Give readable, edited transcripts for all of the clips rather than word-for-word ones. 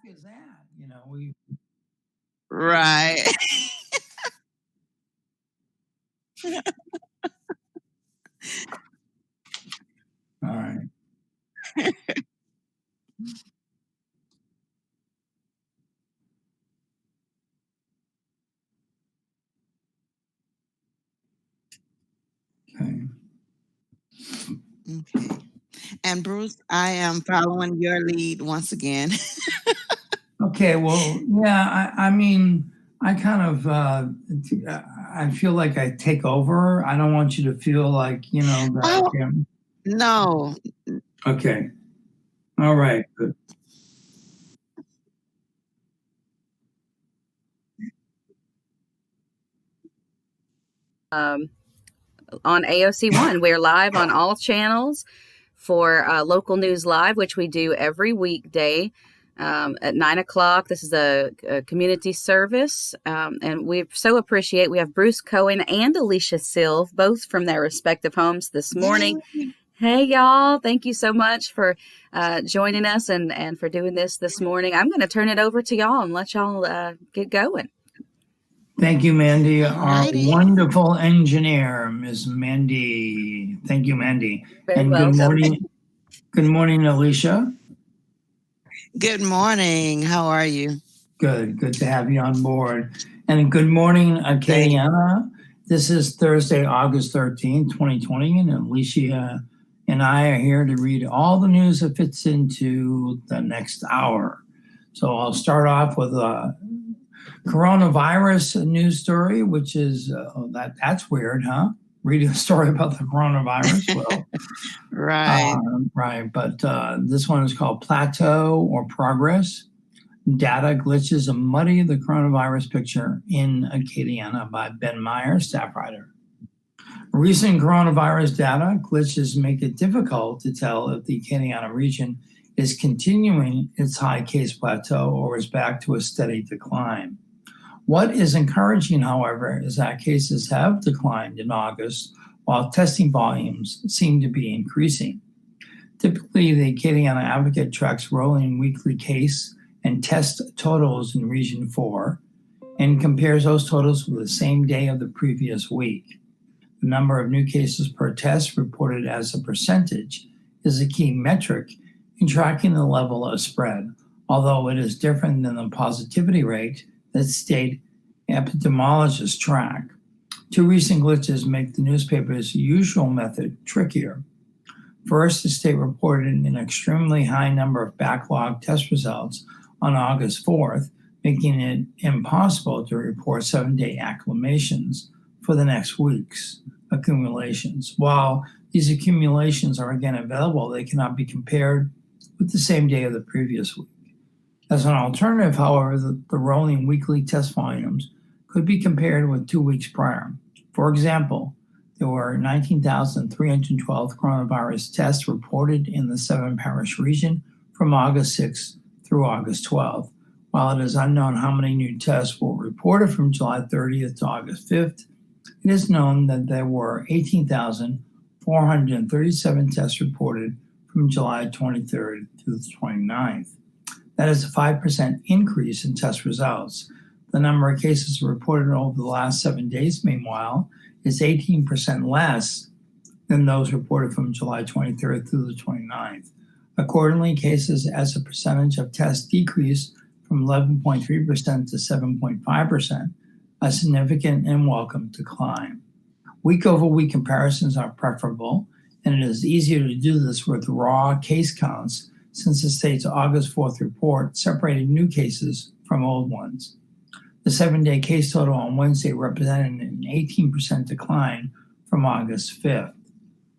is that? You know, we. Right. All right. Okay. Okay. And Bruce, I am following your lead once again. Okay. Well, yeah. I mean, I kind of. I feel like I take over. I don't want you to feel like that. Oh, no. Okay. All right. Good. On AOC One. We're live on all channels for Local News Live, which we do every weekday at 9 o'clock. This is a community service, and we so appreciate. We have Bruce Cohen and Alicia Silv, both from their respective homes this morning. Hey, y'all. Thank you so much for joining us and for doing this morning. I'm going to turn it over to y'all and let y'all get going. Thank you, Mandy. Alrighty. Our wonderful engineer, Ms. Mandy. Thank you, Mandy. Very And welcome. good morning. Good morning, Alicia. Good morning. How are you? Good to have you on board. And good morning, Acadiana. This is Thursday, August 13th, 2020, and Alicia and I are here to read all the news that fits into the next hour. So I'll start off with a coronavirus news story, which is that's weird, huh? Reading a story about the coronavirus. Well, Right. right. But this one is called Plateau or Progress. Data glitches and muddy the coronavirus picture in Acadiana by Ben Meyer, staff writer. Recent coronavirus data glitches make it difficult to tell if the Acadiana region is continuing its high case plateau or is back to a steady decline. What is encouraging, however, is that cases have declined in August while testing volumes seem to be increasing. Typically, the Acadiana Advocate tracks rolling weekly case and test totals in Region 4 and compares those totals with the same day of the previous week. The number of new cases per test reported as a percentage is a key metric in tracking the level of spread, although it is different than the positivity rate that state epidemiologists track. Two recent glitches make the newspaper's usual method trickier. First, the state reported an extremely high number of backlog test results on August 4th, making it impossible to report 7-day acclimations for the next week's accumulations. While these accumulations are again available, they cannot be compared with the same day of the previous week. As an alternative, however, the rolling weekly test volumes could be compared with 2 weeks prior. For example, there were 19,312 coronavirus tests reported in the 7-parish region from August 6th through August 12th. While it is unknown how many new tests were reported from July 30th to August 5th, it is known that there were 18,437 tests reported from July 23rd to the 29th. That is a 5% increase in test results. The number of cases reported over the last 7 days, meanwhile, is 18% less than those reported from July 23rd through the 29th. Accordingly, cases as a percentage of tests decreased from 11.3% to 7.5%, a significant and welcome decline. Week-over-week comparisons are preferable, and it is easier to do this with raw case counts since the state's August 4th report separated new cases from old ones. The 7-day case total on Wednesday represented an 18% decline from August 5th.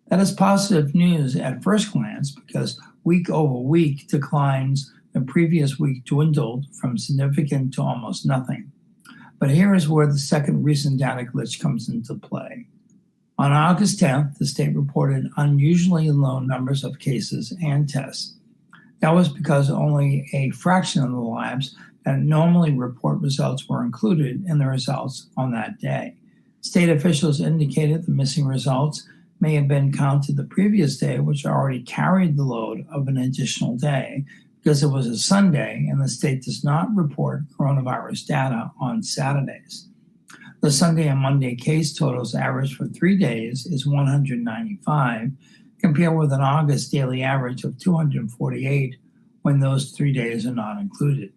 That is positive news at first glance because week-over-week declines the previous week dwindled from significant to almost nothing. But here is where the second recent data glitch comes into play. On August 10th, the state reported unusually low numbers of cases and tests. That was because only a fraction of the labs that normally report results were included in the results on that day. State officials indicated the missing results may have been counted the previous day, which already carried the load of an additional day, because it was a Sunday and the state does not report coronavirus data on Saturdays. The Sunday and Monday case totals average for 3 days is 195, compared with an August daily average of 248 when those 3 days are not included.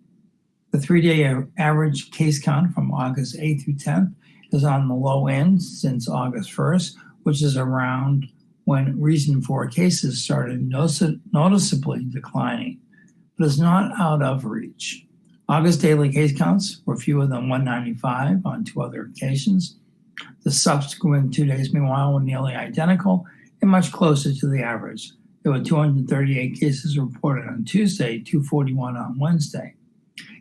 The 3-day average case count from August 8th through 10th is on the low end since August 1st, which is around when Region 4 cases started noticeably declining, but is not out of reach. August daily case counts were fewer than 195 on 2 other occasions. The subsequent 2 days, meanwhile, were nearly identical and much closer to the average. There were 238 cases reported on Tuesday, 241 on Wednesday.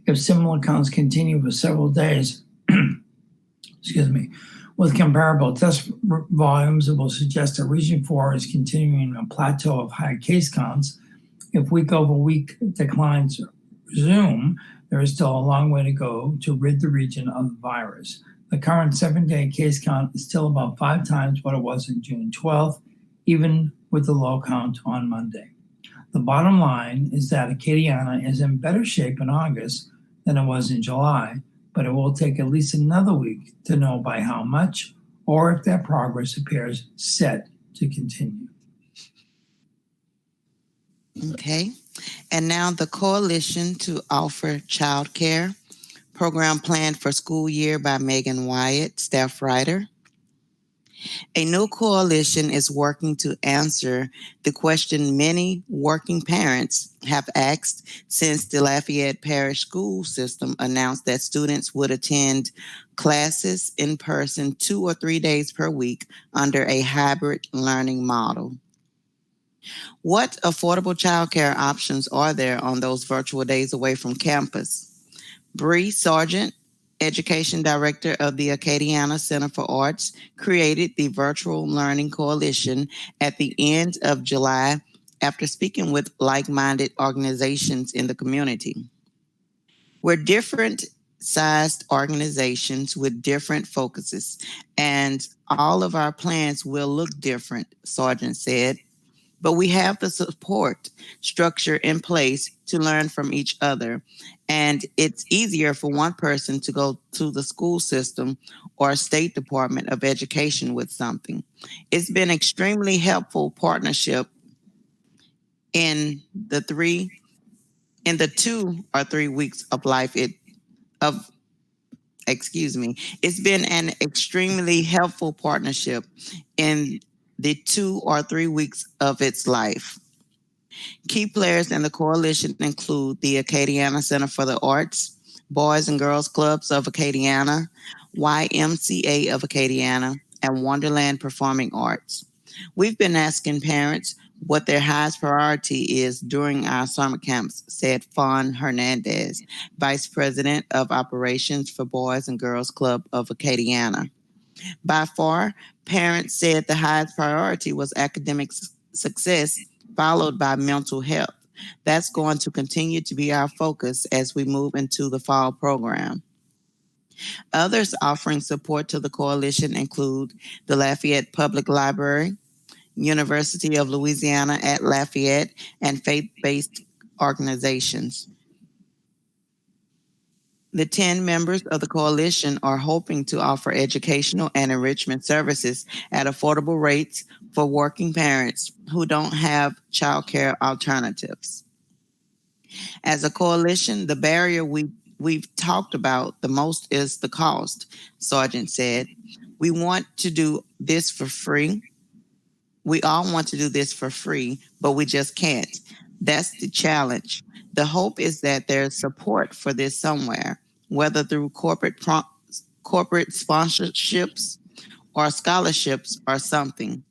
If similar counts continue for several days, with comparable test volumes, it will suggest that Region 4 is continuing a plateau of high case counts. If week-over-week declines resume, there is still a long way to go to rid the region of the virus. The current 7-day case count is still about 5 times what it was on June 12th, even with the low count on Monday. The bottom line is that Acadiana is in better shape in August than it was in July, but it will take at least another week to know by how much or if that progress appears set to continue. Okay. And now the Coalition to Offer Child Care, program planned for school year by Megan Wyatt, staff writer. A new coalition is working to answer the question many working parents have asked since the Lafayette Parish school system announced that students would attend classes in person 2 or 3 days per week under a hybrid learning model. What affordable childcare options are there on those virtual days away from campus? Bree Sargent, Education Director of the Acadiana Center for Arts, created the Virtual Learning Coalition at the end of July after speaking with like-minded organizations in the community. We're different sized organizations with different focuses, and all of our plans will look different, Sargent said. But we have the support structure in place to learn from each other. And it's easier for one person to go to the school system or State Department of Education with something. It's been extremely helpful partnership in the 2 or 3 weeks of life It's been an extremely helpful partnership in the 2 or 3 weeks of its life. Key players in the coalition include the Acadiana Center for the Arts, Boys and Girls Clubs of Acadiana, YMCA of Acadiana, and Wonderland Performing Arts. We've been asking parents what their highest priority is during our summer camps, said Fawn Hernandez, Vice President of Operations for Boys and Girls Club of Acadiana. By far, parents said the highest priority was academic success, followed by mental health. That's going to continue to be our focus as we move into the fall program. Others offering support to the coalition include the Lafayette Public Library, University of Louisiana at Lafayette, and faith-based organizations. The 10 members of the coalition are hoping to offer educational and enrichment services at affordable rates for working parents who don't have childcare alternatives. As a coalition, the barrier we've talked about the most is the cost, Sargent said. We want to do this for free. We all want to do this for free, but we just can't. That's the challenge. The hope is that there's support for this somewhere, whether through corporate sponsorships or scholarships or something.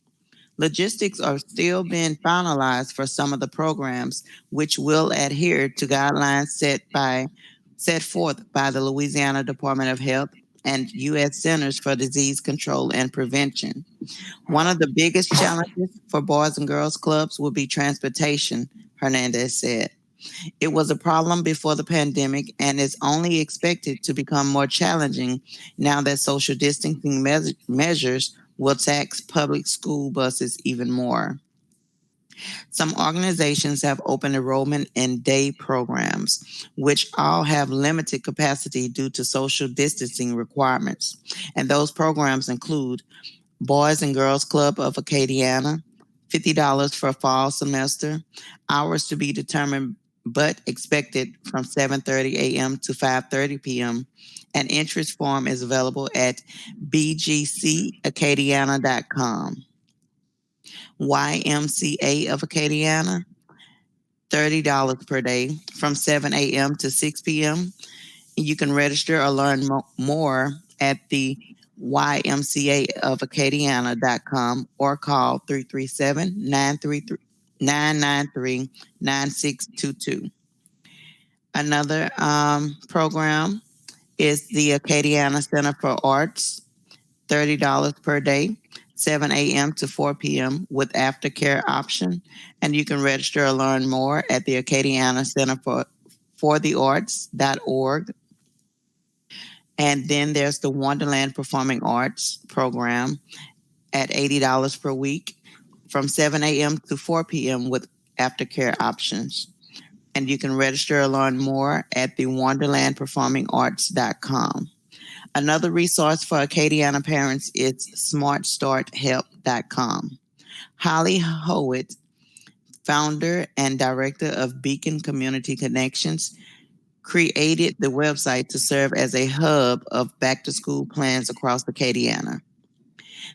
Logistics are still being finalized for some of the programs, which will adhere to guidelines set forth by the Louisiana Department of Health and U.S. Centers for Disease Control and Prevention. One of the biggest challenges for Boys and Girls Clubs will be transportation, Hernandez said. It was a problem before the pandemic and is only expected to become more challenging now that social distancing measures will tax public school buses even more. Some organizations have open enrollment in day programs, which all have limited capacity due to social distancing requirements. And those programs include Boys and Girls Club of Acadiana, $50 for fall semester, hours to be determined but expected from 7:30 a.m. to 5:30 p.m. An interest form is available at bgcacadiana.com. YMCA of Acadiana, $30 per day from 7 a.m. to 6 p.m. You can register or learn more at the YMCA of Acadiana.com or call 337-993-9622. Another program is the Acadiana Center for Arts, $30 per day, 7 a.m. to 4 p.m. with aftercare option. And you can register or learn more at the Acadiana Center for the Arts.org. And then there's the Wonderland Performing Arts program at $80 per week from 7 a.m. to 4 p.m. with aftercare options. And you can register or learn more at the wonderlandperformingarts.com. Another resource for Acadiana parents is Smartstarthelp.com. Holly Howitt, founder and director of Beacon Community Connections, created the website to serve as a hub of back-to-school plans across Acadiana.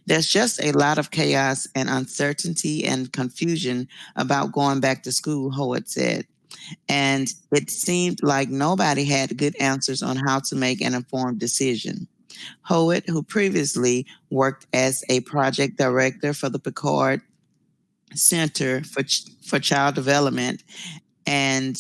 There's just a lot of chaos and uncertainty and confusion about going back to school, Howitt said. And it seemed like nobody had good answers on how to make an informed decision. Howitt, who previously worked as a project director for the Picard Center for Child Development and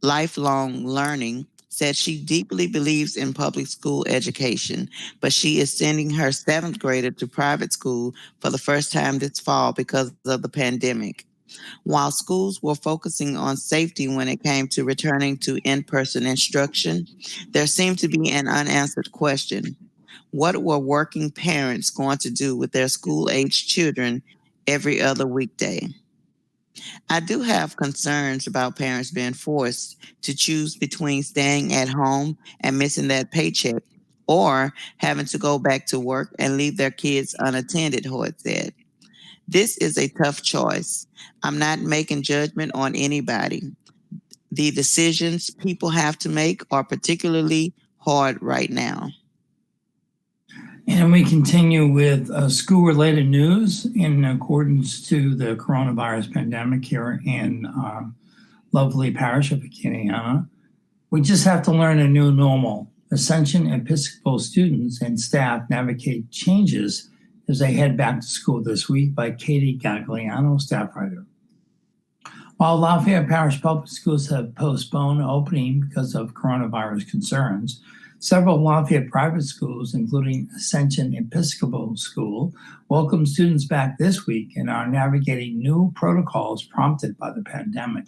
Lifelong Learning, said she deeply believes in public school education, but she is sending her 7th grader to private school for the first time this fall because of the pandemic. While schools were focusing on safety when it came to returning to in-person instruction, there seemed to be an unanswered question. What were working parents going to do with their school-aged children every other weekday? I do have concerns about parents being forced to choose between staying at home and missing that paycheck or having to go back to work and leave their kids unattended, Hoyt said. This is a tough choice. I'm not making judgment on anybody. The decisions people have to make are particularly hard right now. And we continue with school-related news in accordance to the coronavirus pandemic here in lovely parish of Acadiana. We just have to learn a new normal. Ascension Episcopal students and staff navigate changes as they head back to school this week by Katie Gagliano, staff writer. While Lafayette Parish Public Schools have postponed opening because of coronavirus concerns, several Lafayette private schools, including Ascension Episcopal School, welcome students back this week and are navigating new protocols prompted by the pandemic.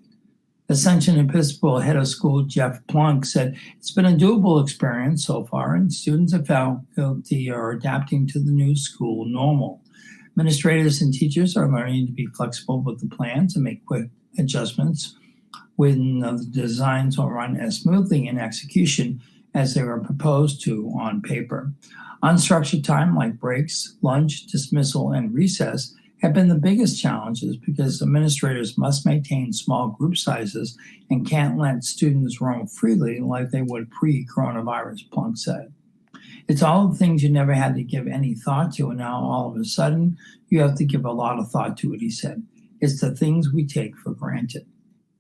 Ascension Episcopal head of school Jeff Plunk said it's been a doable experience so far, and students and faculty are adapting to the new school normal. Administrators and teachers are learning to be flexible with the plans and make quick adjustments when the designs will run as smoothly in execution as they were proposed to on paper. Unstructured time like breaks, lunch, dismissal, and recess have been the biggest challenges because administrators must maintain small group sizes and can't let students roam freely like they would pre-coronavirus, Plunk said. It's all the things you never had to give any thought to, and now all of a sudden you have to give a lot of thought to it, he said. It's the things we take for granted.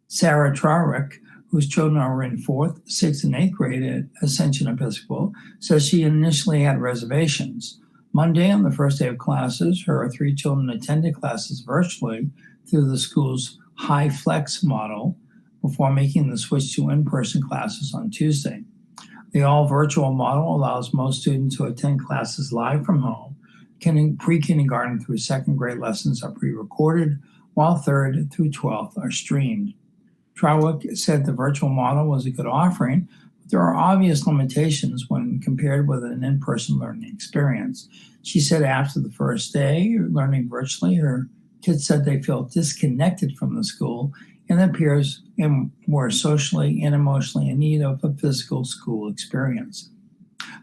Sarah Trawick, whose children are in 4th, 6th, and 8th grade at Ascension Episcopal, says she initially had reservations. Monday, on the first day of classes, her 3 children attended classes virtually through the school's high flex model before making the switch to in-person classes on Tuesday. The all-virtual model allows most students to attend classes live from home. Pre-kindergarten through 2nd grade lessons are pre-recorded, while 3rd through 12th are streamed. Trawick said the virtual model was a good offering, but there are obvious limitations when compared with an in-person learning experience. She said after the first day learning virtually, her kids said they feel disconnected from the school and their peers and were socially and emotionally in need of a physical school experience.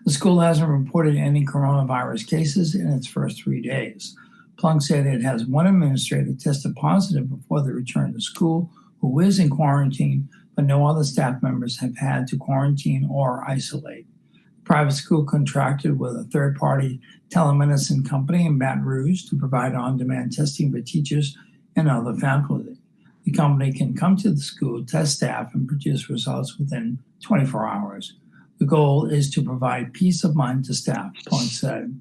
The school hasn't reported any coronavirus cases in its first 3 days. Plunk said it has one administrator tested positive before they returned to school who is in quarantine, but no other staff members have had to quarantine or isolate. The private school contracted with a third-party telemedicine company in Baton Rouge to provide on-demand testing for teachers and other faculty. The company can come to the school, test staff, and produce results within 24 hours. The goal is to provide peace of mind to staff, Plunk said.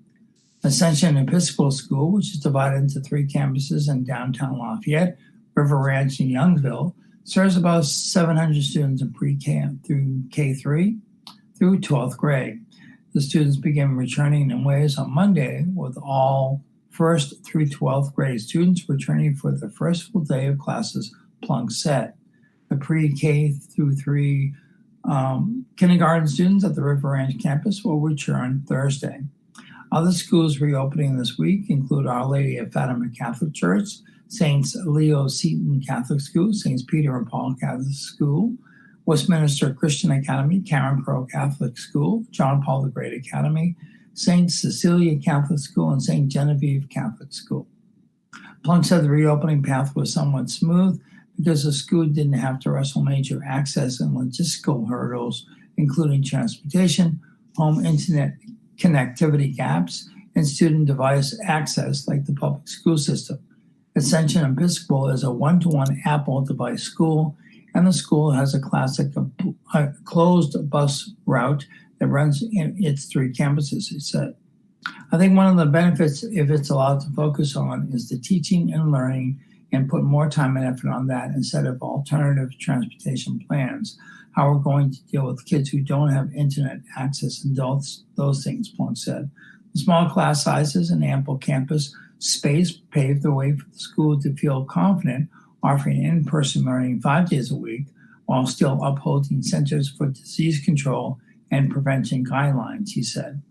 Ascension Episcopal School, which is divided into 3 campuses in downtown Lafayette, River Ranch, and Youngsville, serves about 700 students in pre-K through K3 through 12th grade. The students begin returning in waves on Monday, with all 1st through 12th grade students returning for their first full day of classes, Plunk said. The pre-K through 3 kindergarten students at the River Ranch campus will return Thursday. Other schools reopening this week include Our Lady of Fatima Catholic Church, Saints Leo Seton Catholic School, Saints Peter and Paul Catholic School, Westminster Christian Academy, Karen Crowe Catholic School, John Paul the Great Academy, Saint Cecilia Catholic School, and Saint Genevieve Catholic School. Plunk said the reopening path was somewhat smooth because the school didn't have to wrestle major access and logistical hurdles, including transportation, home internet connectivity gaps, and student device access like the public school system. Ascension Episcopal is a one-to-one Apple device school, and the school has a closed bus route that runs in its 3 campuses, he said. I think one of the benefits, if it's allowed to focus on, is the teaching and learning and put more time and effort on that instead of alternative transportation plans. How we're going to deal with kids who don't have internet access and those things, Plunk said. The small class sizes and ample campus space paved the way for the school to feel confident offering in-person learning 5 days a week while still upholding Centers for Disease Control and Prevention guidelines, he said.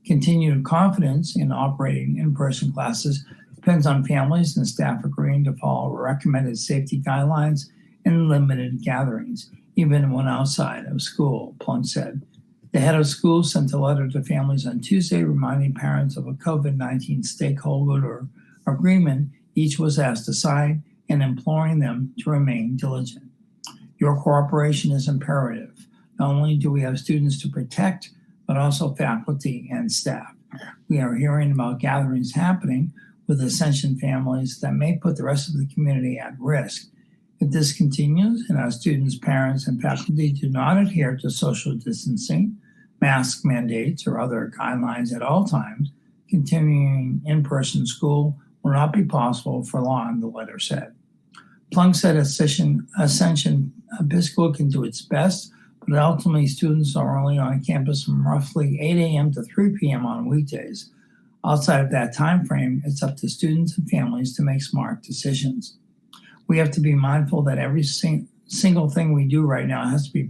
Continued confidence in operating in-person classes depends on families and staff agreeing to follow recommended safety guidelines and limited gatherings, even when outside of school, Plunk said. The head of school sent a letter to families on Tuesday reminding parents of a COVID-19 stakeholder agreement each was asked to sign and imploring them to remain diligent. Your cooperation is imperative. Not only do we have students to protect, but also faculty and staff. We are hearing about gatherings happening with Ascension families that may put the rest of the community at risk. If this continues and our students, parents, and faculty do not adhere to social distancing, mask mandates, or other guidelines at all times, continuing in-person school will not be possible for long, the letter said. Plunk said Ascension Episcopal can do its best, but ultimately students are only on campus from roughly 8 a.m. to 3 p.m. on weekdays. Outside of that time frame, it's up to students and families to make smart decisions. We have to be mindful that every single thing we do right now has to be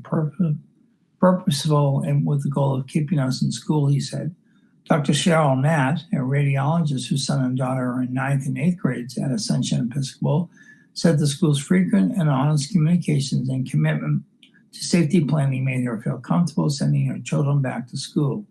purposeful and with the goal of keeping us in school, he said. Dr. Cheryl Natt, a radiologist whose son and daughter are in 9th and 8th grades at Ascension Episcopal, said the school's frequent and honest communications and commitment to safety planning made her feel comfortable sending her children back to school.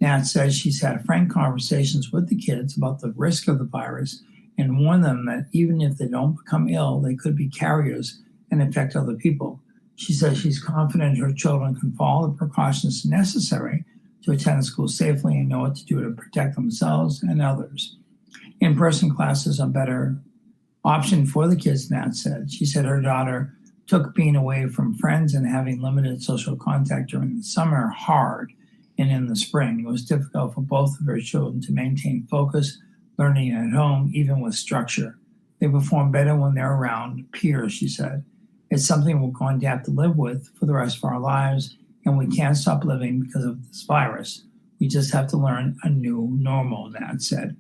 Nat says she's had frank conversations with the kids about the risk of the virus and warned them that even if they don't become ill, they could be carriers and infect other people. She says she's confident her children can follow the precautions necessary to attend school safely and know what to do to protect themselves and others. In-person classes are a better option for the kids, Nat said. She said her daughter took being away from friends and having limited social contact during the summer hard, and in the spring it was difficult for both of her children to maintain focus learning at home, even with structure. They perform better when they're around peers, she said. It's something we're going to have to live with for the rest of our lives, and we can't stop living because of this virus. We just have to learn a new normal, Nat said.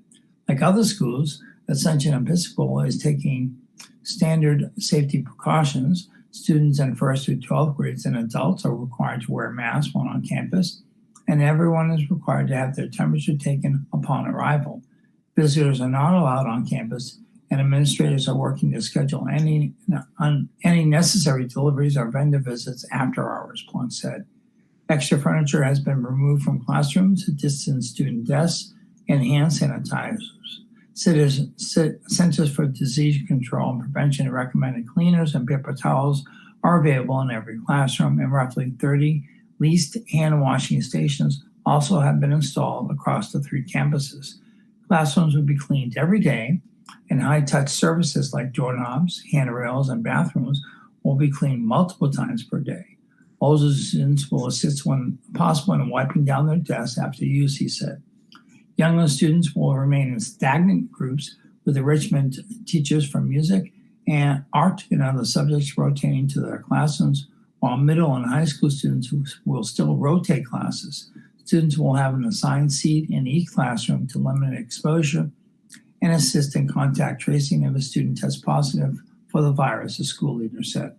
Like other schools, Ascension Episcopal is taking standard safety precautions. Students in 1st through 12th grades and adults are required to wear masks when on campus, and everyone is required to have their temperature taken upon arrival. Visitors are not allowed on campus, and administrators are working to schedule any necessary deliveries or vendor visits after hours, Plunk said. Extra furniture has been removed from classrooms to distance student desks and hand sanitizers. Centers for Disease Control and Prevention recommended cleaners and paper towels are available in every classroom, and roughly 30 leased hand washing stations also have been installed across the 3 campuses. Classrooms will be cleaned every day, and high-touch services like doorknobs, handrails, and bathrooms will be cleaned multiple times per day. Older students will assist when possible in wiping down their desks after use, he said. Younger students will remain in stagnant groups with enrichment teachers from music and art and other subjects rotating to their classrooms, while middle and high school students will still rotate classes. Students will have an assigned seat in each classroom to limit exposure and assist in contact tracing if a student tests positive for the virus, the school leader said.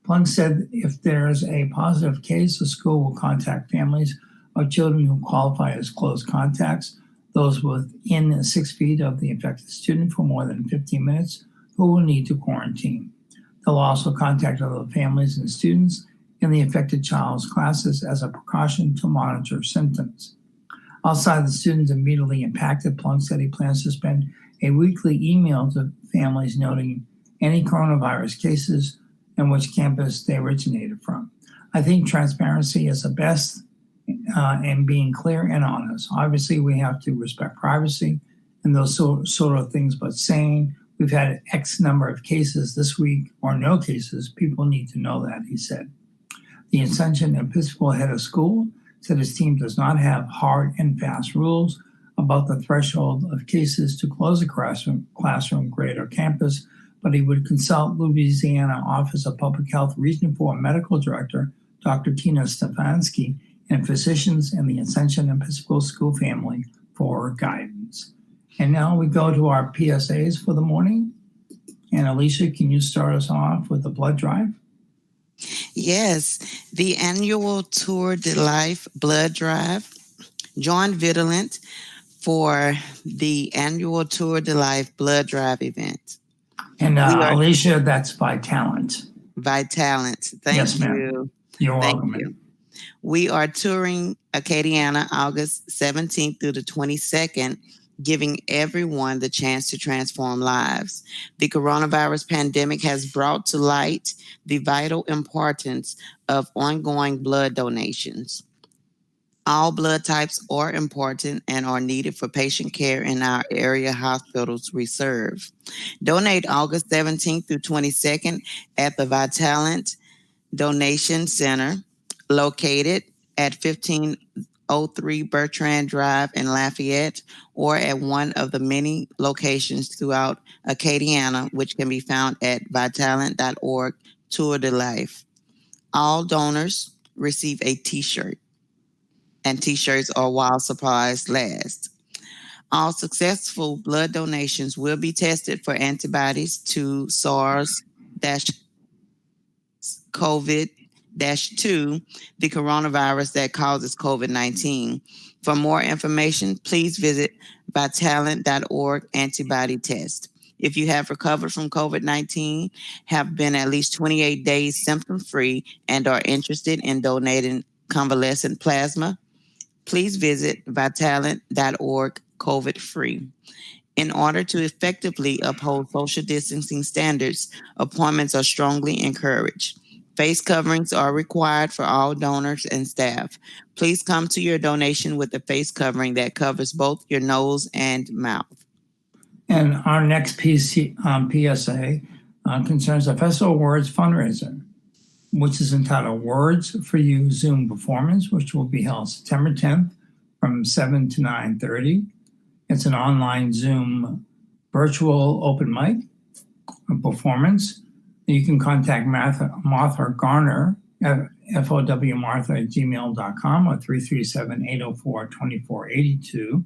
Plunk said if there's a positive case, the school will contact families of children who qualify as close contacts, those within 6 feet of the infected student for more than 15 minutes who will need to quarantine. They'll also contact other families and students in the affected child's classes as a precaution to monitor symptoms. Outside the students immediately impacted, Plunk said he plans to send a weekly email to families noting any coronavirus cases and which campus they originated from. I think transparency is the best and being clear and honest. Obviously, we have to respect privacy and those sort of things, but saying we've had X number of cases this week or no cases, people need to know that, he said. The Ascension Episcopal head of school said his team does not have hard and fast rules about the threshold of cases to close a classroom, grade, or campus, but he would consult Louisiana Office of Public Health Region 4 Medical Director, Dr. Tina Stefanski, and physicians in the Ascension Episcopal School family for guidance. And now we go to our PSAs for the morning. And Alicia, can you start us off with the blood drive? Yes, the annual Tour de Life blood drive. Join Vigilant for the annual Tour de Life blood drive event. And Alicia, that's by Talent. By Talent. Thank yes, you. Ma'am. You're welcome. You. We are touring Acadiana August 17th through the 22nd, giving everyone the chance to transform lives. The coronavirus pandemic has brought to light the vital importance of ongoing blood donations. All blood types are important and are needed for patient care in our area hospitals we serve. Donate August 17th through 22nd at the Vitalent Donation Center, located at 1503 Bertrand Drive in Lafayette, or at one of the many locations throughout Acadiana, which can be found at vitalent.org Tour de Life. All donors receive a t-shirt, and t-shirts are while supplies last. All successful blood donations will be tested for antibodies to SARS-CoV-2, the coronavirus that causes COVID-19. For more information, please visit vitalent.org antibody test. If you have recovered from COVID-19, have been at least 28 days symptom-free, and are interested in donating convalescent plasma, please visit vitalent.org COVID-free. In order to effectively uphold social distancing standards, appointments are strongly encouraged. Face coverings are required for all donors and staff. Please come to your donation with a face covering that covers both your nose and mouth. And our next PSA concerns a Festival Words fundraiser, which is entitled Words for You Zoom Performance, which will be held September 10th from 7 to 9:30. It's an online Zoom virtual open mic performance. You can contact Martha Garner at fowmartha@gmail.com or 337-804-2482.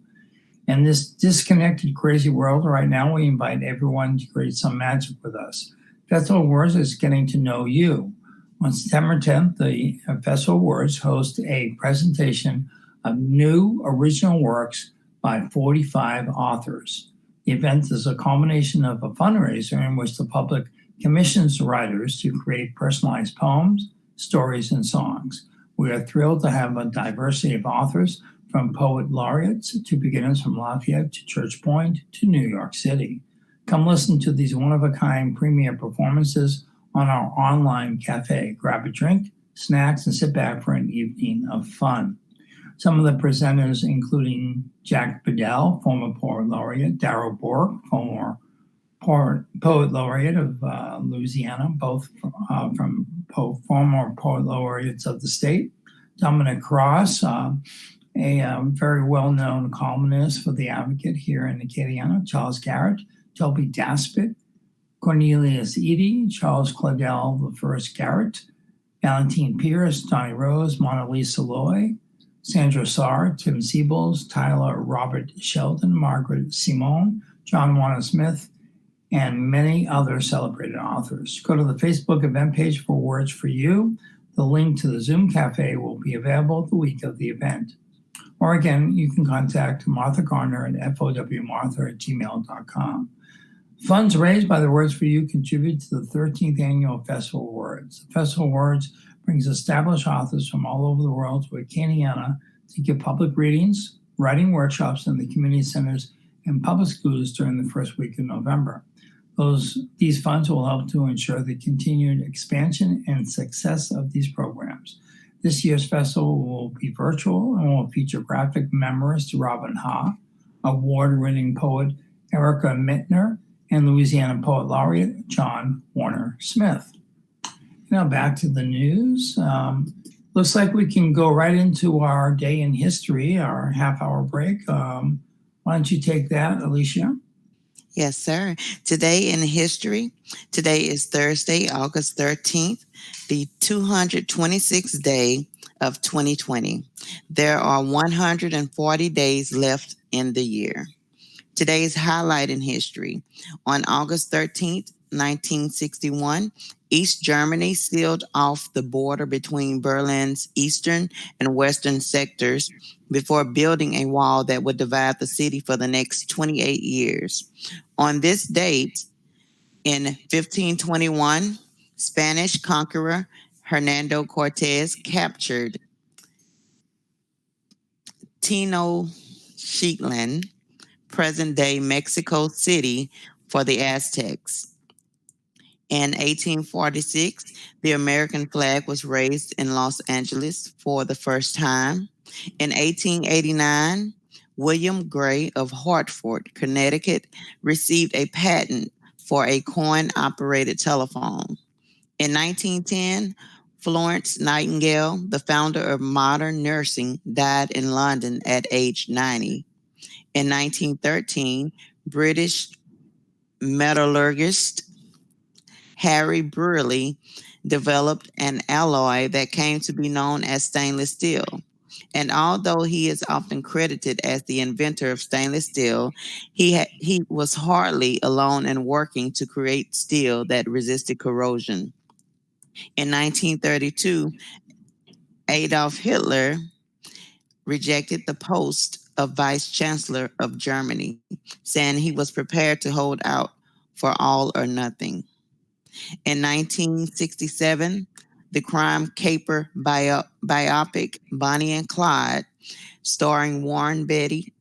In this disconnected, crazy world right now, we invite everyone to create some magic with us. Festival Words is getting to know you. On September 10th, the Festival Words host a presentation of new original works by 45 authors. The event is a culmination of a fundraiser in which the public commissions writers to create personalized poems, stories, and songs. We are thrilled to have a diversity of authors, from poet laureates to beginners from Lafayette to Church Point to New York City. Come listen to these one-of-a-kind premiere performances on our online cafe. Grab a drink, snacks, and sit back for an evening of fun. Some of the presenters, including Jack Bedell, former poet laureate, Darrell Bork, former poet laureate of Louisiana, both from former poet laureates of the state, Dominic Cross, a very well-known columnist for The Advocate here in Acadiana, Charles Garrett, Toby Daspit, Cornelius Eady, Charles Claudel I Garrett, Valentine Pierce, Donnie Rose, Mona Lisa Loy, Sandra Sarr, Tim Siebels, Tyler Robert Sheldon, Margaret Simone, John Warner Smith, and many other celebrated authors. Go to the Facebook event page for Words for You. The link to the Zoom Cafe will be available the week of the event. Or again, you can contact Martha Garner at fowmartha@gmail.com. Funds raised by the Words for You contribute to the 13th Annual Festival Awards. The Festival Awards brings established authors from all over the world to Acadiana to give public readings, writing workshops in the community centers and public schools during the first week of November. These funds will help to ensure the continued expansion and success of these programs. This year's festival will be virtual and will feature graphic memoirs to Robin Ha, award-winning poet Erica Mittner, and Louisiana Poet Laureate John Warner Smith. Now back to the news. Looks like we can go right into our day in history, our half-hour break. Why don't you take that, Alicia? Yes, sir. Today in history, today is Thursday, August 13th, the 226th day of 2020. There are 140 days left in the year. Today's highlight in history. On August 13th, 1961, East Germany sealed off the border between Berlin's eastern and western sectors before building a wall that would divide the city for the next 28 years. On this date, in 1521, Spanish conqueror Hernando Cortez captured Tenochtitlan, present-day Mexico City, for the Aztecs. In 1846, the American flag was raised in Los Angeles for the first time. In 1889, William Gray of Hartford, Connecticut, received a patent for a coin-operated telephone. In 1910, Florence Nightingale, the founder of modern nursing, died in London at age 90. In 1913, British metallurgist Harry Brearley developed an alloy that came to be known as stainless steel. And although he is often credited as the inventor of stainless steel, he was hardly alone in working to create steel that resisted corrosion. In 1932, Adolf Hitler rejected the post of Vice Chancellor of Germany, saying he was prepared to hold out for all or nothing. In 1967, the crime caper biopic Bonnie and Clyde, starring Warren Beatty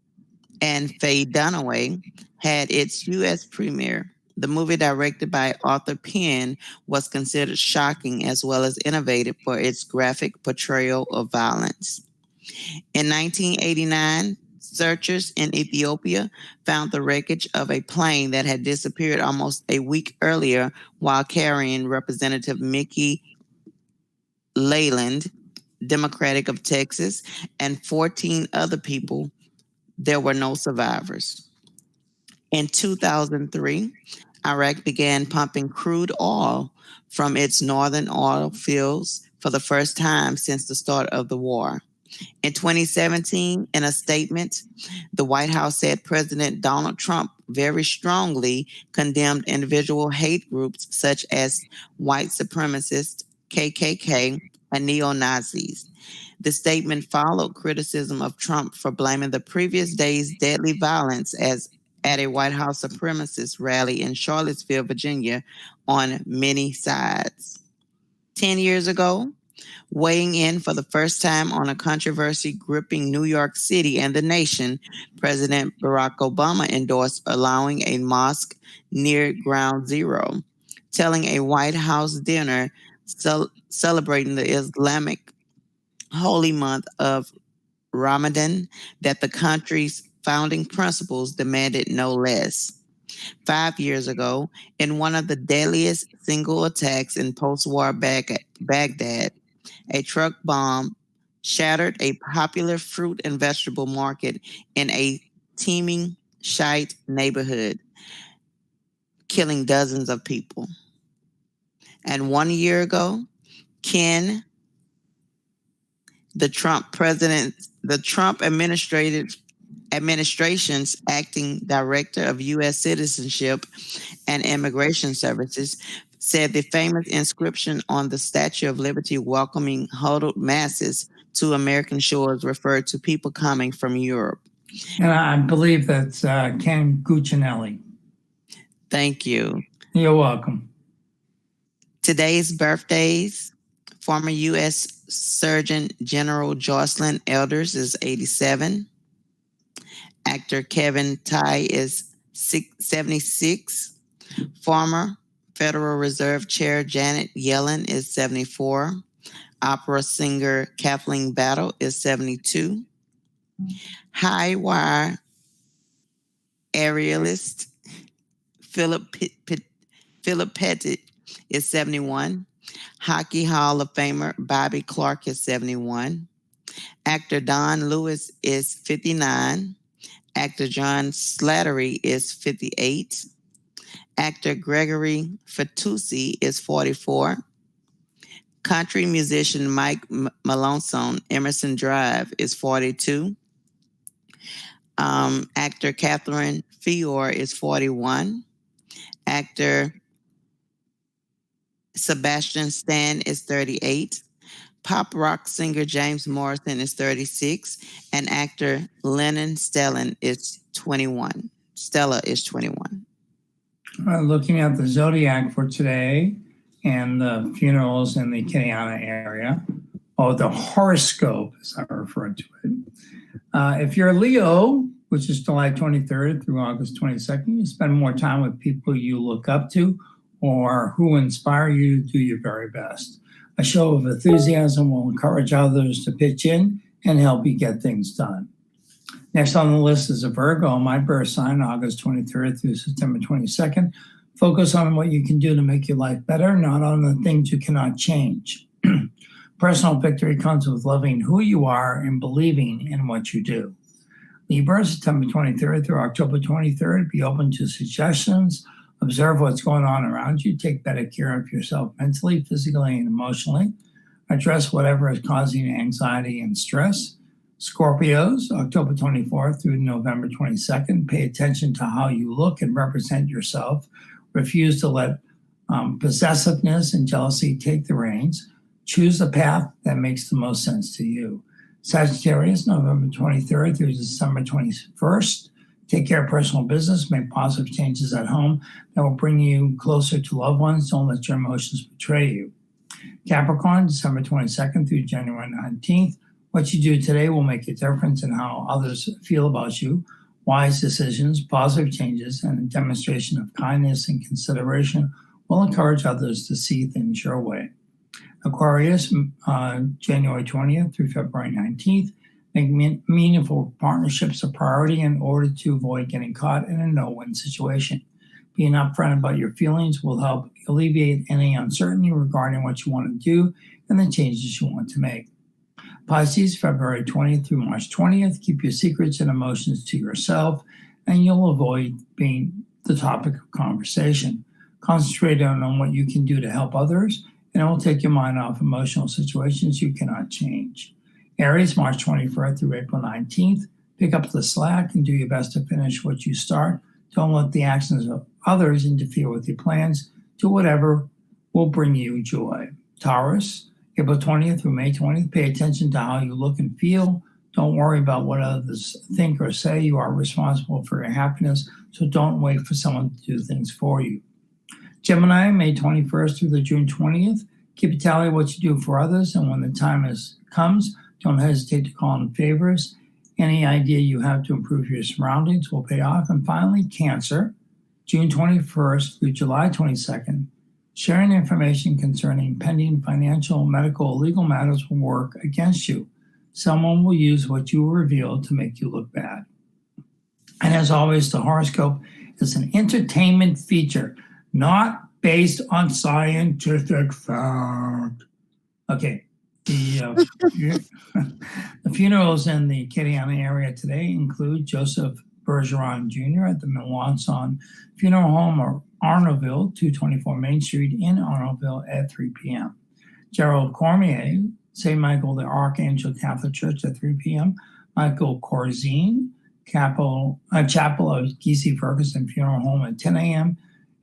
and Faye Dunaway, had its U.S. premiere. The movie, directed by Arthur Penn, was considered shocking as well as innovative for its graphic portrayal of violence. In 1989, searchers in Ethiopia found the wreckage of a plane that had disappeared almost a week earlier while carrying Representative Mickey Leyland, Democratic of Texas, and 14 other people. There were no survivors. In 2003, Iraq began pumping crude oil from its northern oil fields for the first time since the start of the war. In 2017, in a statement, the White House said President Donald Trump very strongly condemned individual hate groups such as white supremacists, KKK, and neo-Nazis. The statement followed criticism of Trump for blaming the previous day's deadly violence as at a White House supremacist rally in Charlottesville, Virginia, on many sides. 10 years ago, weighing in for the first time on a controversy gripping New York City and the nation, President Barack Obama endorsed allowing a mosque near Ground Zero, telling a White House dinner celebrating the Islamic holy month of Ramadan that the country's founding principles demanded no less. 5 years ago, in one of the deadliest single attacks in post-war Baghdad, a truck bomb shattered a popular fruit and vegetable market in a teeming Shiite neighborhood, killing dozens of people. And 1 year ago, Ken, the Trump administration's acting director of U.S. Citizenship and Immigration Services, said the famous inscription on the Statue of Liberty welcoming huddled masses to American shores referred to people coming from Europe. And I believe that's Ken Cuccinelli. Thank you. You're welcome. Today's birthdays: former U.S. Surgeon General Jocelyn Elders is 87. Actor Kevin Tai is 76. Former Federal Reserve Chair Janet Yellen is 74. Opera singer Kathleen Battle is 72. High wire aerialist Philip Pettit is 71. Hockey Hall of Famer Bobby Clark is 71. Actor Don Lewis is 59. Actor John Slattery is 58. Actor Gregory Fatoussi is 44. Country musician Mike Malonson, Emerson Drive, is 42. Actor Catherine Fior is 41. Actor Sebastian Stan is 38. Pop rock singer James Morrison is 36. And actor Lennon Stellan is 21. Stella is 21. Looking at the zodiac for today and the funerals in the Acadiana area, or the horoscope, as I refer to it. If you're a Leo, which is July 23rd through August 22nd, you spend more time with people you look up to or who inspire you to do your very best. A show of enthusiasm will encourage others to pitch in and help you get things done. Next on the list is a Virgo, my birth sign, August 23rd through September 22nd. Focus on what you can do to make your life better, not on the things you cannot change. Personal victory comes with loving who you are and believing in what you do. Libra, September 23rd through October 23rd. Be open to suggestions. Observe what's going on around you. Take better care of yourself mentally, physically, and emotionally. Address whatever is causing anxiety and stress. Scorpios, October 24th through November 22nd. Pay attention to how you look and represent yourself. Refuse to let possessiveness and jealousy take the reins. Choose the path that makes the most sense to you. Sagittarius, November 23rd through December 21st. Take care of personal business. Make positive changes at home that will bring you closer to loved ones. Don't let your emotions betray you. Capricorn, December 22nd through January 19th. What you do today will make a difference in how others feel about you. Wise decisions, positive changes, and a demonstration of kindness and consideration will encourage others to see things your way. Aquarius, January 20th through February 19th. Make meaningful partnerships a priority in order to avoid getting caught in a no-win situation. Being upfront about your feelings will help alleviate any uncertainty regarding what you want to do and the changes you want to make. Pisces, February 20th through March 20th. Keep your secrets and emotions to yourself, and you'll avoid being the topic of conversation. Concentrate on what you can do to help others, and it will take your mind off emotional situations you cannot change. Aries, March 21st through April 19th. Pick up the slack and do your best to finish what you start. Don't let the actions of others interfere with your plans. Do whatever will bring you joy. Taurus, April 20th through May 20th. Pay attention to how you look and feel. Don't worry about what others think or say. You are responsible for your happiness, so don't wait for someone to do things for you. Gemini, May 21st through the June 20th. Keep a tally of what you do for others, and when the time comes, don't hesitate to call in favors. Any idea you have to improve your surroundings will pay off. And finally, Cancer, June 21st through July 22nd. Sharing information concerning pending financial, medical, legal matters will work against you. Someone will use what you reveal to make you look bad. And as always, the horoscope is an entertainment feature, not based on scientific fact. Okay, the funerals in the Acadiana area today include Joseph Bergeron Jr. at the Melanson Funeral Home or Arnoldville, 224 Main Street in Arnoldville at 3 p.m. Gerald Cormier, St. Michael the Archangel Catholic Church at 3 p.m. Michael Corzine, Chapel of Giese Ferguson Funeral Home at 10 a.m.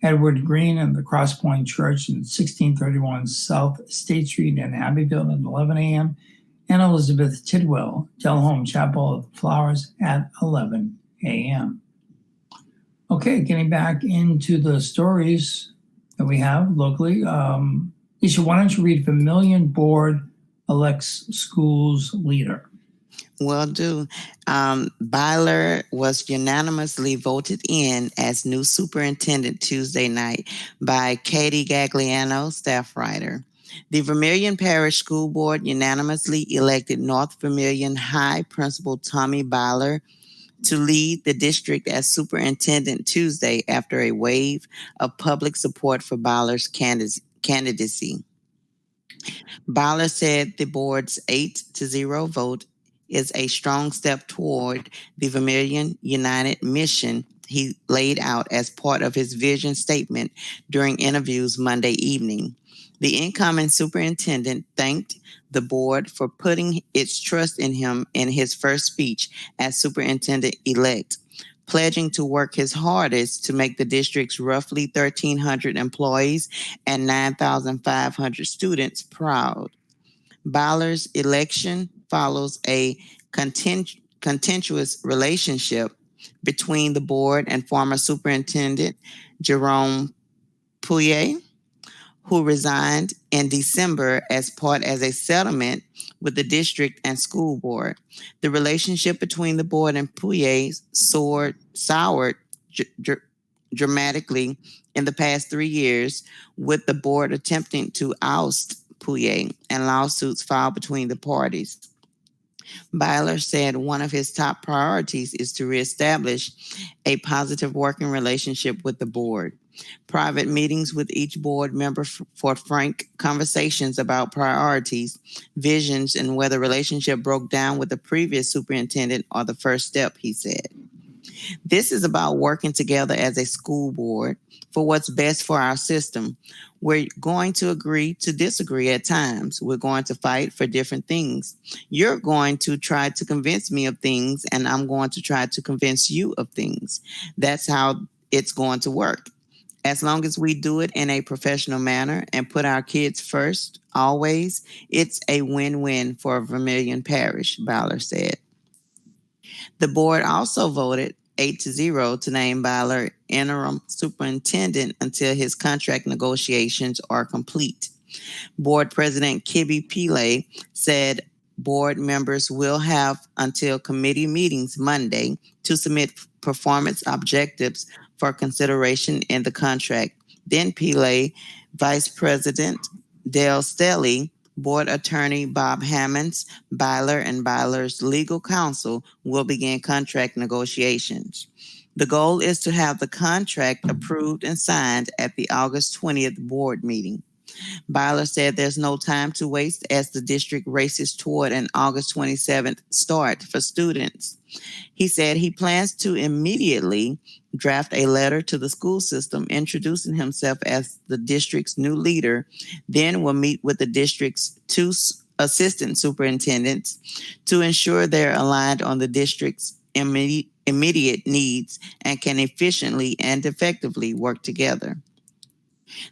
Edward Green and the Cross Point Church in 1631 South State Street in Abbeville at 11 a.m. And Elizabeth Tidwell, Delhome Chapel of the Flowers at 11 a.m. Okay, getting back into the stories that we have locally. Isha, why don't you read Vermilion Board elects schools leader? Will do. Byler was unanimously voted in as new superintendent Tuesday night by Katie Gagliano, staff writer. The Vermilion Parish School Board unanimously elected North Vermilion High Principal Tommy Byler to lead the district as superintendent Tuesday after a wave of public support for Byler's candidacy. Byler said the board's 8-0 vote is a strong step toward the Vermilion United mission he laid out as part of his vision statement during interviews Monday evening. The incoming superintendent thanked the board for putting its trust in him in his first speech as superintendent-elect, pledging to work his hardest to make the district's roughly 1,300 employees and 9,500 students proud. Byler's election follows a contentious relationship between the board and former superintendent Jerome Pouillet, who resigned in December as a settlement with the district and school board. The relationship between the board and Pouillet soured dramatically in the past 3 years, with the board attempting to oust Pouillet and lawsuits filed between the parties. Byler said one of his top priorities is to reestablish a positive working relationship with the board. Private meetings with each board member for frank conversations about priorities, visions, and whether the relationship broke down with the previous superintendent are the first step, he said. This is about working together as a school board for what's best for our system. We're going to agree to disagree at times. We're going to fight for different things. You're going to try to convince me of things, and I'm going to try to convince you of things. That's how it's going to work. As long as we do it in a professional manner and put our kids first, always, it's a win-win for Vermilion Parish, Byler said. The board also voted 8-0 to name Byler interim superintendent until his contract negotiations are complete. Board President Kibby Pillay said board members will have until committee meetings Monday to submit performance objectives for consideration in the contract. Then Pillay, Vice President Dale Stelly, Board Attorney Bob Hammonds, Byler, and Byler's legal counsel will begin contract negotiations. The goal is to have the contract approved and signed at the August 20th board meeting. Byler said there's no time to waste as the district races toward an August 27th start for students. He said he plans to immediately draft a letter to the school system introducing himself as the district's new leader, then will meet with the district's 2 assistant superintendents to ensure they're aligned on the district's immediate needs and can efficiently and effectively work together.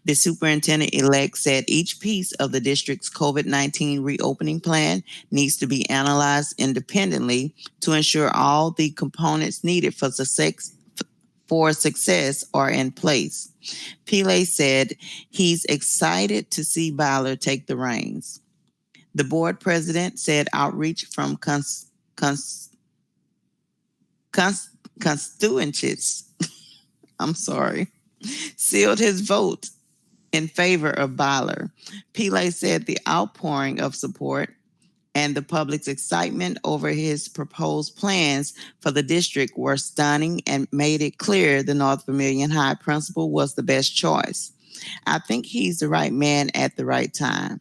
The superintendent-elect said each piece of the district's COVID-19 reopening plan needs to be analyzed independently to ensure all the components needed for success are in place. Pillay said he's excited to see Byler take the reins. The board president said outreach from constituents sealed his vote in favor of Byler. Pillay said the outpouring of support and the public's excitement over his proposed plans for the district were stunning and made it clear the North Vermilion High principal was the best choice. I think he's the right man at the right time.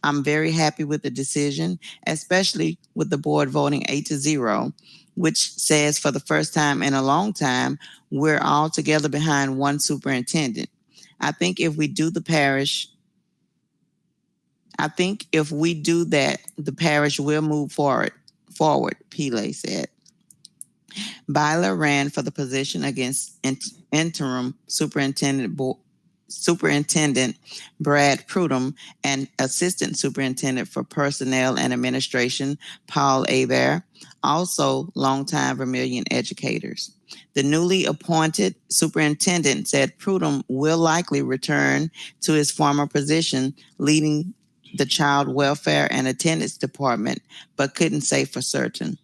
I'm very happy with the decision, especially with the board voting 8-0, which says for the first time in a long time, we're all together behind one superintendent. I think if we do that, the parish will move forward, Pillay said. Byler ran for the position against interim Superintendent Brad Prudhomme and Assistant Superintendent for Personnel and Administration Paul Hebert, also longtime Vermilion educators. The newly appointed superintendent said Prudhomme will likely return to his former position leading the Child Welfare and Attendance Department, but couldn't say for certain.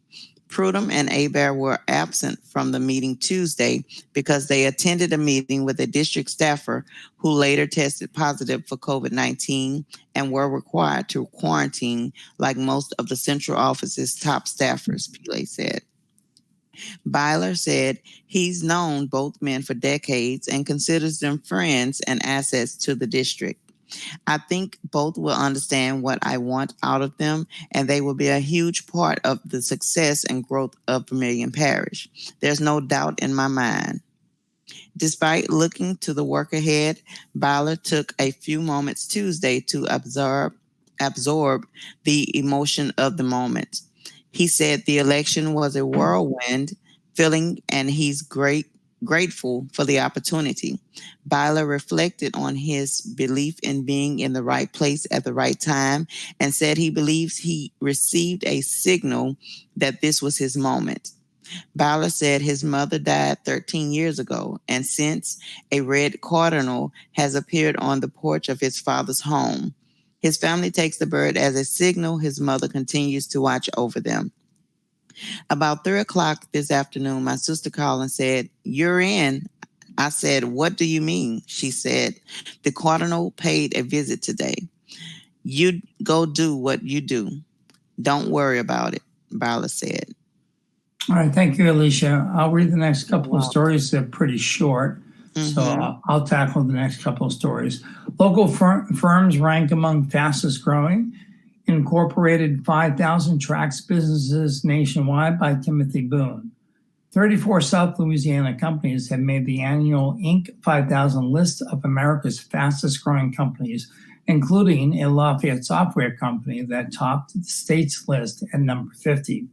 Prudhomme and Hebert were absent from the meeting Tuesday because they attended a meeting with a district staffer who later tested positive for COVID-19 and were required to quarantine like most of the central office's top staffers, Pillay said. Byler said he's known both men for decades and considers them friends and assets to the district. I think both will understand what I want out of them, and they will be a huge part of the success and growth of Vermilion Parish. There's no doubt in my mind. Despite looking to the work ahead, Byler took a few moments Tuesday to absorb the emotion of the moment. He said the election was a whirlwind feeling, and he's grateful for the opportunity. Byler reflected on his belief in being in the right place at the right time and said he believes he received a signal that this was his moment. Byler said his mother died 13 years ago, and since a red cardinal has appeared on the porch of his father's home, his family takes the bird as a signal his mother continues to watch over them. About 3:00 this afternoon, my sister called and said, "You're in." I said, "What do you mean?" She said, "The cardinal paid a visit today. You go do what you do. Don't worry about it," Byler said. All right. Thank you, Alicia. I'll read the next couple of stories. They're pretty short. So I'll tackle the next couple of stories. Local firms rank among fastest growing. Incorporated 5,000 tracks businesses nationwide by Timothy Boone. 34 South Louisiana companies have made the annual Inc. 5000 list of America's fastest growing companies, including a Lafayette software company that topped the state's list at number 50.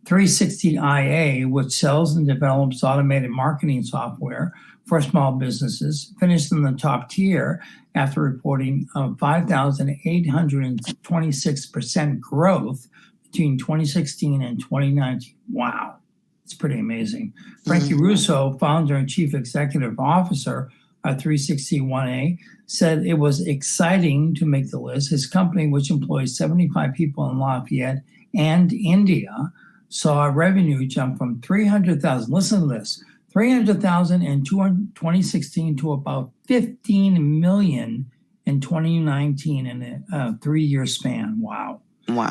360IA, which sells and develops automated marketing software for small businesses, finished in the top tier after reporting a 5,826% growth between 2016 and 2019. Wow, it's pretty amazing. Frankie Russo, founder and chief executive officer of 361A, said it was exciting to make the list. His company, which employs 75 people in Lafayette and India, saw a revenue jump from 300,000. Listen to this. 300,000 in 2016 to about 15 million in 2019 in a 3-year span. Wow.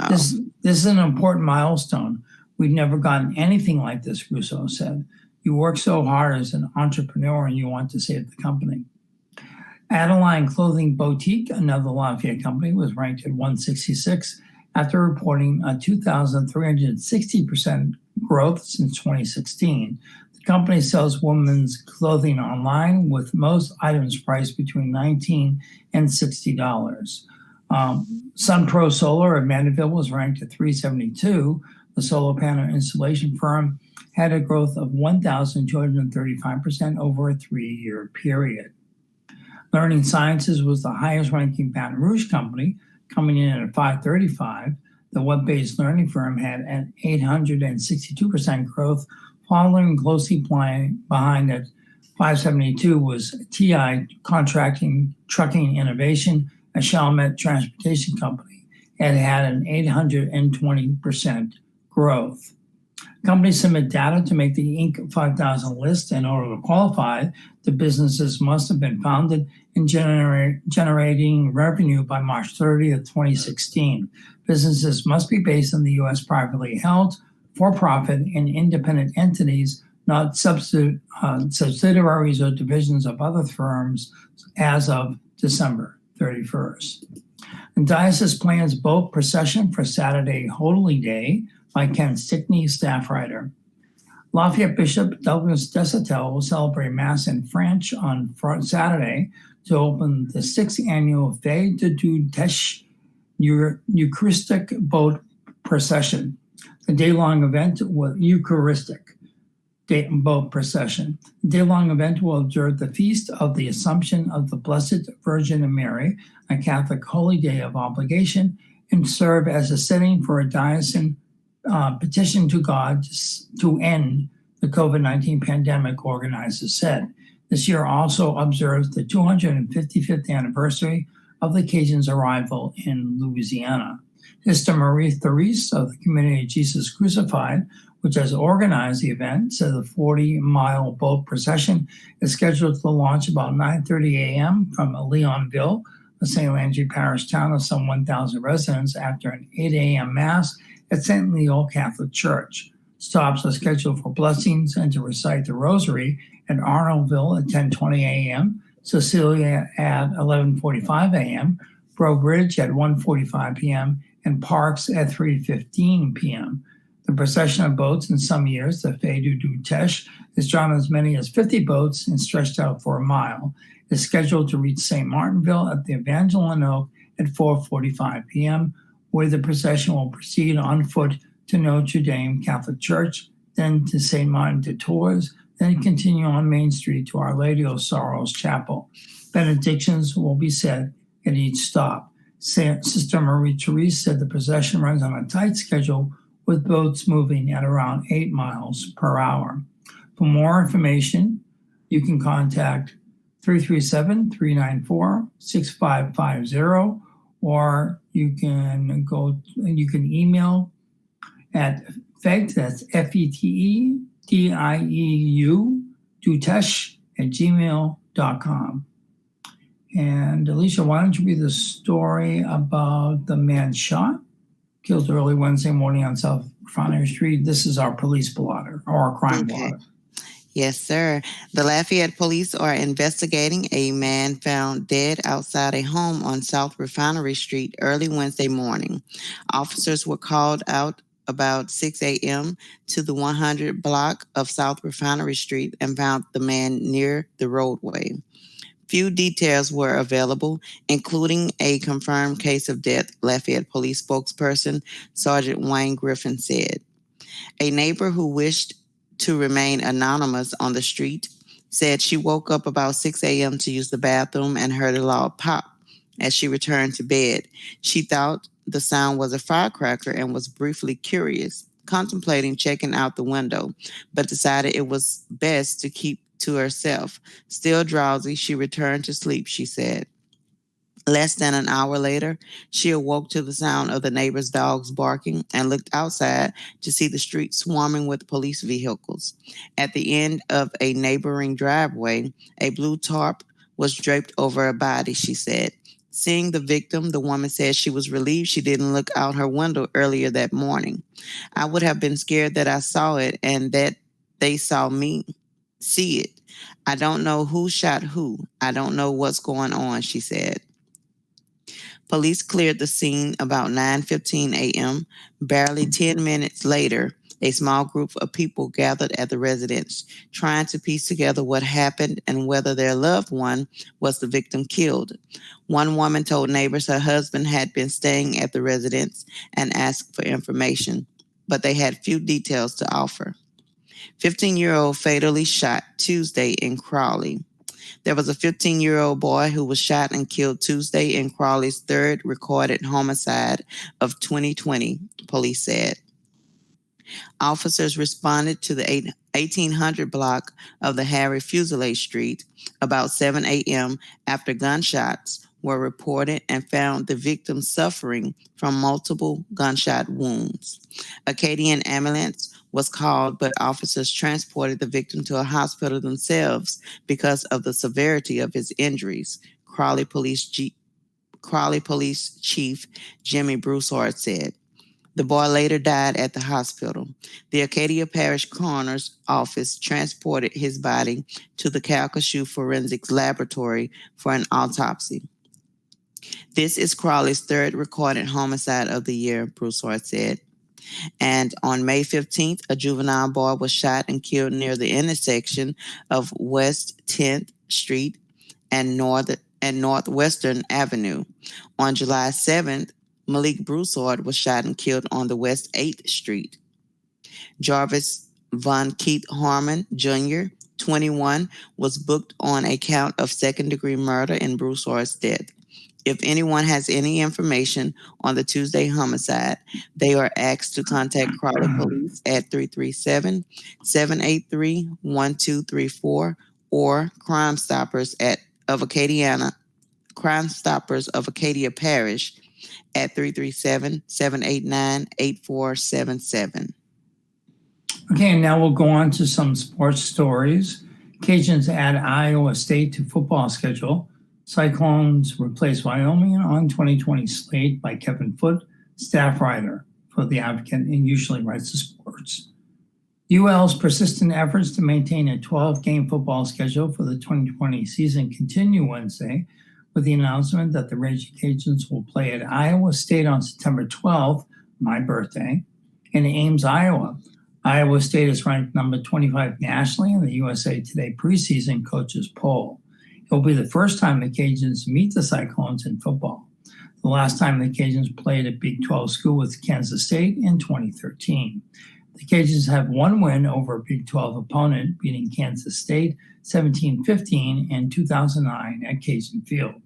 This is an important milestone. We've never gotten anything like this, Russo said. You work so hard as an entrepreneur and you want to save the company. Adeline Clothing Boutique, another Lafayette company, was ranked at 166 after reporting a 2,360% growth since 2016. The company sells women's clothing online, with most items priced between $19 and $60. SunPro Solar of Mandeville was ranked at 372. The solar panel installation firm had a growth of 1,235% over a 3-year period. Learning Sciences was the highest ranking Baton Rouge company, coming in at 535. The web-based learning firm had an 862% growth, following closely behind at 572 was TI Contracting Trucking Innovation, a Chalmette transportation company. It had an 820% growth. Companies submit data to make the Inc. 5000 list. In order to qualify, the businesses must have been founded and generating revenue by March 30th, 2016. Businesses must be based in the U.S. privately held, for-profit, and independent entities, not subsidiaries or divisions of other firms as of December 31st. The diocese plans boat procession for Saturday Holy Day by Ken Stickney, staff writer. Lafayette Bishop Douglas Desatel will celebrate Mass in French on Saturday to open the 6th annual Fête du Teche Eucharistic Boat Procession. The day-long event was boat procession. The day-long event will observe the Feast of the Assumption of the Blessed Virgin Mary, a Catholic holy day of obligation, and serve as a setting for a diocesan petition to God to end the COVID-19 pandemic, organizers said. This year also observes the 255th anniversary of the occasion's arrival in Louisiana. Sister Marie Therese of the Community of Jesus Crucified, which has organized the event, said the 40-mile boat procession is scheduled to launch about 9:30 a.m. from Leonville, a St. Landry Parish town of some 1,000 residents, after an 8 a.m. Mass at St. Leo Catholic Church. Stops are scheduled for blessings and to recite the Rosary at Arnoldville at 10:20 a.m., Cecilia at 11:45 a.m., Breaux Bridge at 1:45 p.m., and Parks at 3:15 p.m. The procession of boats in some years, the Fête du Teche, has drawn as many as 50 boats and stretched out for a mile. It's scheduled to reach St. Martinville at the Evangeline Oak at 4:45 p.m., where the procession will proceed on foot to Notre Dame Catholic Church, then to St. Martin de Tours, then continue on Main Street to Our Lady of Sorrows Chapel. Benedictions will be said at each stop. Sister Marie Therese said the procession runs on a tight schedule, with boats moving at around 8 miles per hour. For more information, you can contact 337-394-6550, or you can email at FET, that's FETEDIEU, dutesh@gmail.com. And Alicia, why don't you read the story about the man shot, killed early Wednesday morning on South Refinery Street? This is our police blotter, or our crime blotter. Yes, sir. The Lafayette police are investigating a man found dead outside a home on South Refinery Street early Wednesday morning. Officers were called out about 6 a.m. to the 100 block of South Refinery Street and found the man near the roadway. Few details were available, including a confirmed case of death, Lafayette police spokesperson Sergeant Wayne Griffin said. A neighbor who wished to remain anonymous on the street said she woke up about 6 a.m. to use the bathroom and heard a loud pop. As she returned to bed, she thought the sound was a firecracker and was briefly curious, contemplating checking out the window, but decided it was best to keep to herself. Still drowsy, she returned to sleep, she said. Less than an hour later, she awoke to the sound of the neighbor's dogs barking and looked outside to see the street swarming with police vehicles. At the end of a neighboring driveway, a blue tarp was draped over a body, she said. Seeing the victim, the woman said she was relieved she didn't look out her window earlier that morning. I would have been scared that I saw it and that they saw me see it. I don't know who shot who. I don't know what's going on, she said. Police cleared the scene about 9:15 a.m. Barely 10 minutes later, a small group of people gathered at the residence, trying to piece together what happened and whether their loved one was the victim killed. One woman told neighbors her husband had been staying at the residence and asked for information, but they had few details to offer. 15-year-old fatally shot Tuesday in Crawley. There was a 15-year-old boy who was shot and killed Tuesday in Crawley's third recorded homicide of 2020, police said. Officers responded to the 1800 block of the Harry Fuselier Street about 7 a.m. after gunshots were reported and found the victim suffering from multiple gunshot wounds. Acadian ambulance was called, but officers transported the victim to a hospital themselves because of the severity of his injuries, Crawley Police Chief Jimmy Broussard said. The boy later died at the hospital. The Acadia Parish Coroner's Office transported his body to the Calcasieu Forensics Laboratory for an autopsy. This is Crawley's third recorded homicide of the year, Broussard said. And on May 15th, a juvenile boy was shot and killed near the intersection of West 10th Street and Northwestern Avenue. On July 7th, Malik Broussard was shot and killed on the West 8th Street. Jarvis Von Keith Harmon, Jr., 21, was booked on a count of second-degree murder in Broussard's death. If anyone has any information on the Tuesday homicide, they are asked to contact Crawley Police at 337-783-1234 or Crime Stoppers of Acadia Parish at 337-789-8477. Okay, now we'll go on to some sports stories. Cajuns add Iowa State to football schedule. Cyclones replace Wyoming on 2020 slate by Kevin Foote, staff writer for The Advocate and usually writes the sports. UL's persistent efforts to maintain a 12-game football schedule for the 2020 season continue Wednesday with the announcement that the Raging Cajuns will play at Iowa State on September 12th, my birthday, in Ames, Iowa. Iowa State is ranked number 25 nationally in the USA Today preseason coaches poll. It will be the first time the Cajuns meet the Cyclones in football. The last time the Cajuns played at Big 12 school was Kansas State in 2013. The Cajuns have one win over a Big 12 opponent, beating Kansas State 17-15 in 2009 at Cajun Field.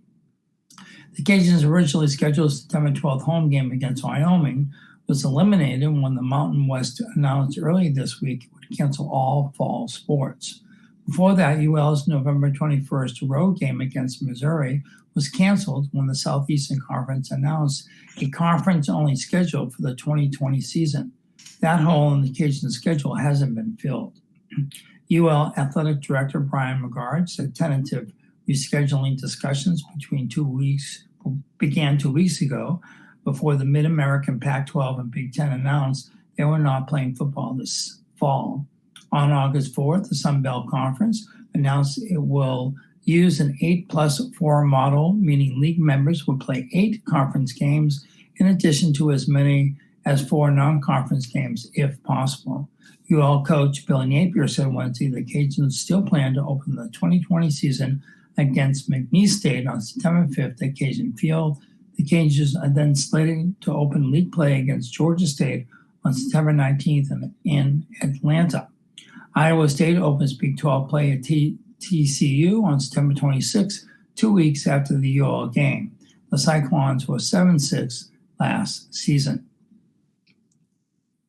The Cajuns' originally scheduled September 12th home game against Wyoming was eliminated when the Mountain West announced early this week it would cancel all fall sports. Before that, UL's November 21st road game against Missouri was canceled when the Southeastern Conference announced a conference-only schedule for the 2020 season. That hole in the Cajun schedule hasn't been filled. UL Athletic Director Brian McGard said tentative rescheduling discussions began 2 weeks ago before the Mid-American Pac-12 and Big Ten announced they were not playing football this fall. On August 4th, the Sun Belt Conference announced it will use an 8+4 model, meaning league members will play 8 conference games in addition to as many as 4 non-conference games if possible. UL coach Billy Napier said Wednesday the Cajuns still plan to open the 2020 season against McNeese State on September 5th at Cajun Field. The Cajuns are then slated to open league play against Georgia State on September 19th in Atlanta. Iowa State opens Big 12 play at TCU on September 26th, 2 weeks after the UL game. The Cyclones were 7-6 last season.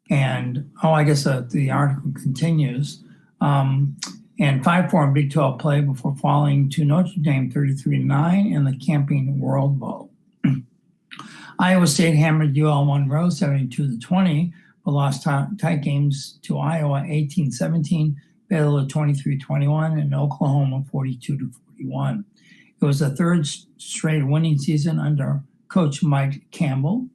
And, the article continues. And 5-4 in Big 12 play before falling to Notre Dame 33-9 in the Camping World Bowl. Iowa State hammered UL Monroe 72-20, but lost tight games to Iowa 18-17, Baylor 23-21, and Oklahoma 42-41. It was the third straight winning season under Coach Mike Campbell.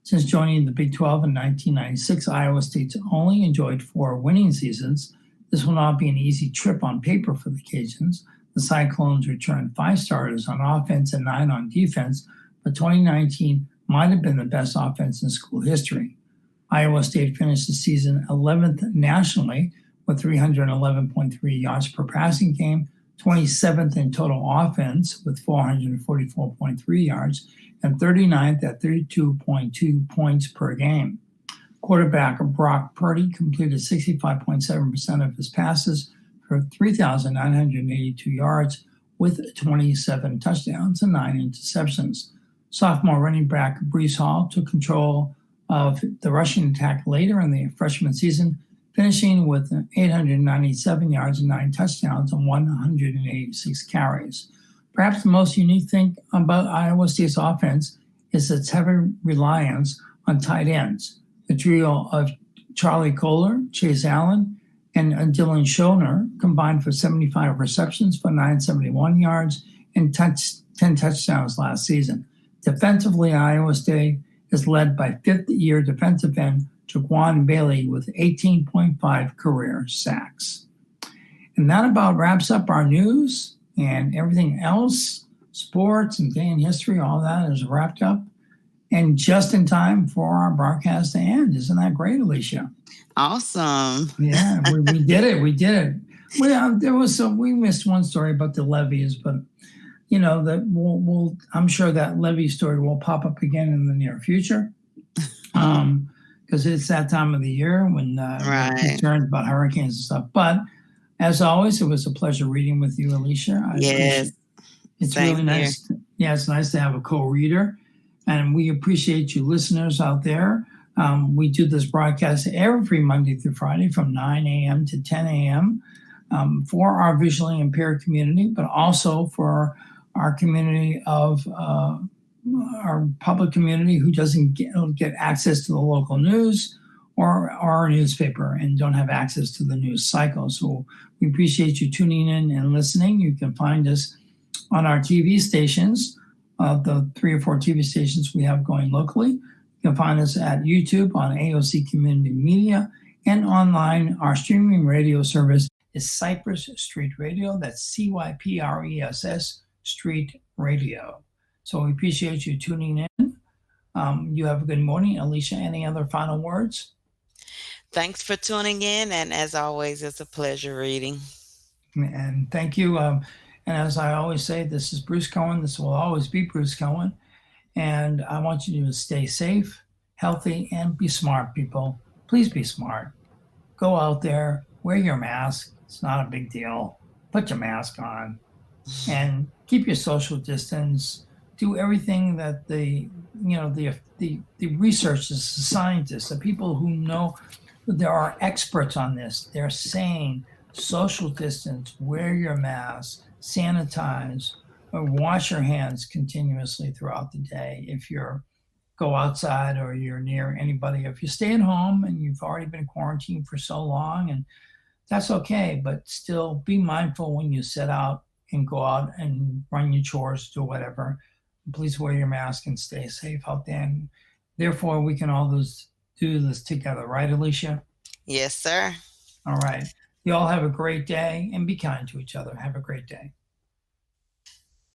Since joining the Big 12 in 1996, Iowa State's only enjoyed 4 winning seasons. This will not be an easy trip on paper for the Cajuns. The Cyclones returned 5 starters on offense and 9 on defense, but 2019 might have been the best offense in school history. Iowa State finished the season 11th nationally with 311.3 yards per passing game, 27th in total offense with 444.3 yards, and 39th at 32.2 points per game. Quarterback Brock Purdy completed 65.7% of his passes for 3,982 yards, with 27 touchdowns and 9 interceptions. Sophomore running back Brees Hall took control of the rushing attack later in the freshman season, finishing with 897 yards and 9 touchdowns on 186 carries. Perhaps the most unique thing about Iowa State's offense is its heavy reliance on tight ends. The trio of Charlie Kohler, Chase Allen, and Dylan Schoner combined for 75 receptions for 971 yards and 10 touchdowns last season. Defensively, Iowa State is led by fifth-year defensive end Jaquan Bailey with 18.5 career sacks. And that about wraps up our news and everything else, sports and day in history, all that is wrapped up. And just in time for our broadcast to end. Isn't that great, Alicia? Awesome. Yeah, we did it. We did it. We missed one story about the levees, but that I'm sure that levee story will pop up again in the near future. Because it's that time of the year when we're concerned about hurricanes and stuff. But as always, it was a pleasure reading with you, Alicia. Yes. It's really nice. Yeah, it's nice to have a co-reader. And we appreciate you listeners out there. We do this broadcast every Monday through Friday from 9 a.m. to 10 a.m. For our visually impaired community, but also for our community of our public community who doesn't get access to the local news or our newspaper and don't have access to the news cycle. So we appreciate you tuning in and listening. You can find us on our TV stations, the 3 or 4 TV stations we have going locally. You can find us at YouTube on AOC Community Media and online. Our streaming radio service is Cypress Street Radio. That's CYPRESS Street Radio. So we appreciate you tuning in. You have a good morning. Alicia, any other final words? Thanks for tuning in. And as always, it's a pleasure reading. And thank you. And as I always say, this is Bruce Cohen. This will always be Bruce Cohen. And I want you to stay safe, healthy, and be smart, people. Please be smart. Go out there, wear your mask. It's not a big deal. Put your mask on and keep your social distance. Do everything that the researchers, the scientists, the people who know, there are experts on this. They're saying social distance, wear your mask, sanitize, or wash your hands continuously throughout the day. If you go outside or you're near anybody, if you stay at home and you've already been quarantined for so long, and that's okay, but still be mindful when you set out and go out and run your chores, do whatever. Please wear your mask and stay safe out there. And therefore, we can all do this together, right, Alicia? Yes, sir. All right. You all have a great day and be kind to each other. Have a great day.